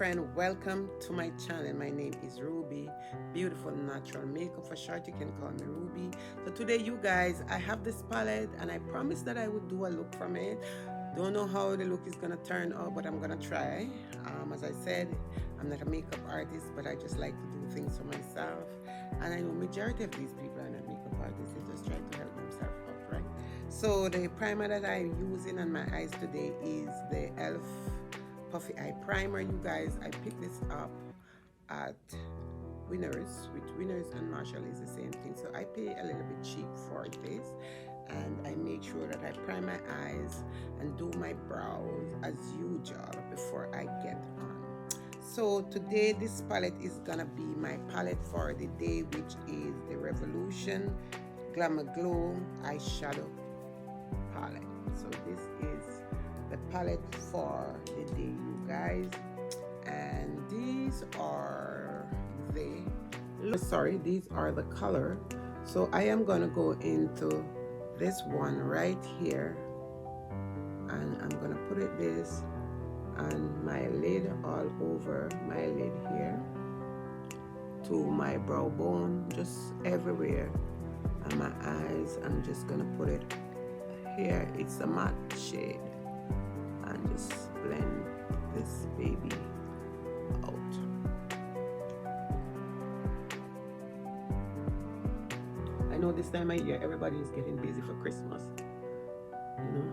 friend, welcome to my channel. My name is Ruby, beautiful natural makeup for short. You can call me Ruby. So today you guys, I have this palette and I promised that I would do a look from it. Don't know how the look is gonna turn out, but I'm gonna try. As I said, I'm not a makeup artist, but I just like to do things for myself, and I know majority of these people are not makeup artists. They just try to help themselves out, right? So the primer that I'm using on my eyes today is the e.l.f. Puffy Eye Primer. You guys, I picked this up at Winners, with Winners and Marshall is the same thing, so I pay a little bit cheap for this, and I make sure that I prime my eyes and do my brows as usual before I get on. So today this palette is gonna be my palette for the day, which is the Revolution Glam Glow Eyeshadow palette. So this is the palette for the day, you guys, and these are the color. So I am gonna go into this one right here, and I'm gonna put this on my lid, all over my lid here, to my brow bone, just everywhere, and my eyes. I'm just gonna put it here. It's a matte shade, and just blend this baby out. I know this time of year everybody is getting busy for Christmas, you know.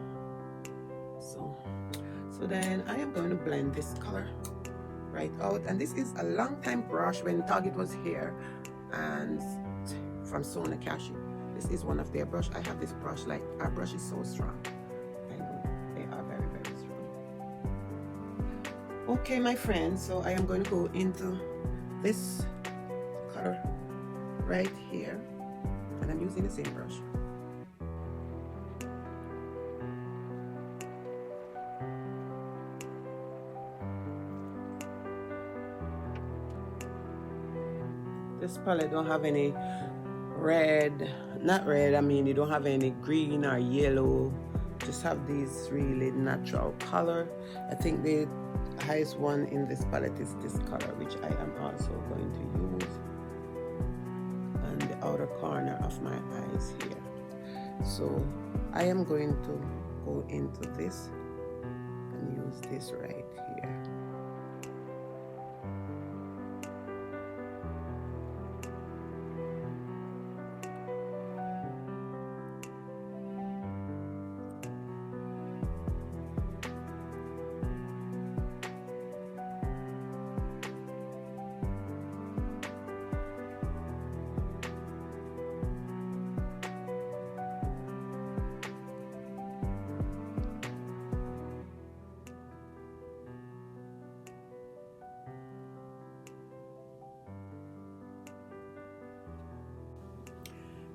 So then I am going to blend this color right out, and this is a long time brush when Target was here, and from Sona Kashi. This is one of their brush. I have this brush, like our brush is so strong. I know they are very, very strong. Okay, my friends, so I am going to go into this color right here, and I'm using the same brush. This palette don't have any red, not red, I mean, you don't have any green or yellow, just have these really natural color. I think the highest one in this palette is this color, which I am also going to use on the outer corner of my eyes here. So I am going to go into this and use this right here.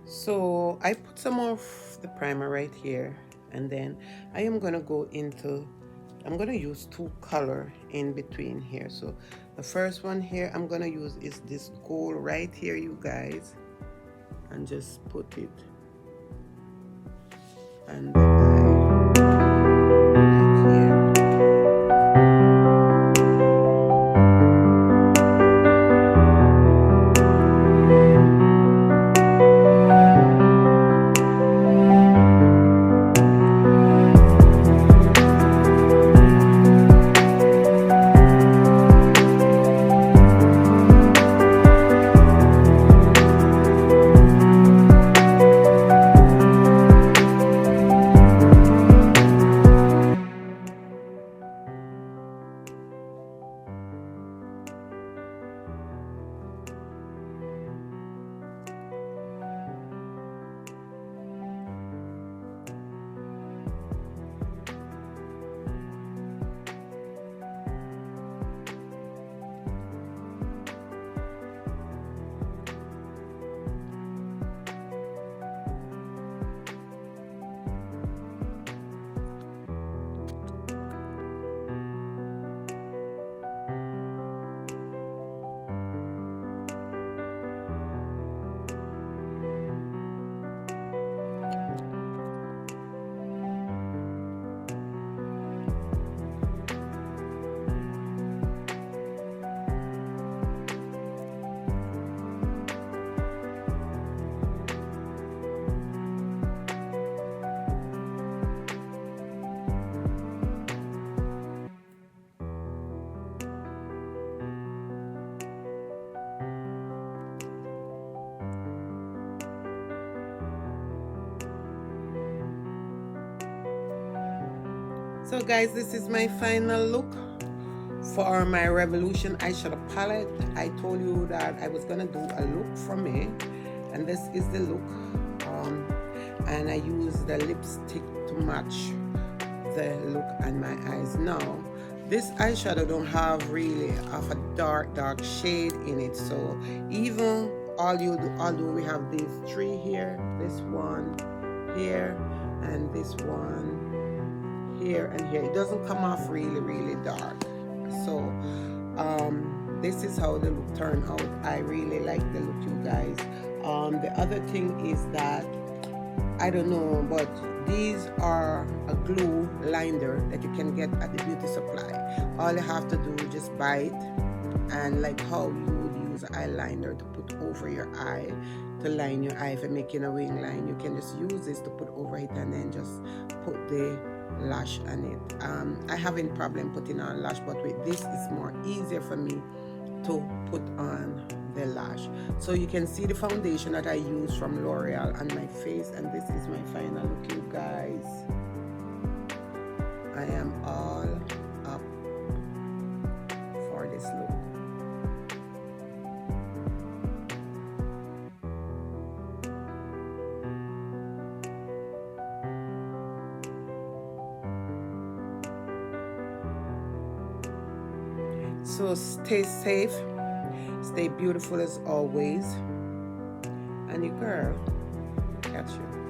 So I put some of the primer right here, and then I am gonna go into, I'm gonna use two color in between here. So the first one here I'm gonna use is this gold right here, you guys, and just put it and the eye. So guys, this is my final look for my Revolution eyeshadow palette. I told you that I was gonna do a look for me, and this is the look. And I use the lipstick to match the look on my eyes. Now, this eyeshadow don't have really of a dark shade in it, so even although we have these three here, this one here, and this one here and here, it doesn't come off really dark. So this is how the look turned out. I really like the look, you guys. The other thing is that I don't know, but these are a glue liner that you can get at the beauty supply. All you have to do is just buy it, and like how you would use eyeliner to put over your eye to line your eye. If you're making a wing line, you can just use this to put over it and then just put the lash on it. I haven't problem putting on lash, but with this it's more easier for me to put on the lash. So you can see the foundation that I use from L'Oreal on my face, and this is my final look, you guys. I am all up for this look. So stay safe, stay beautiful as always, and your girl, catch you.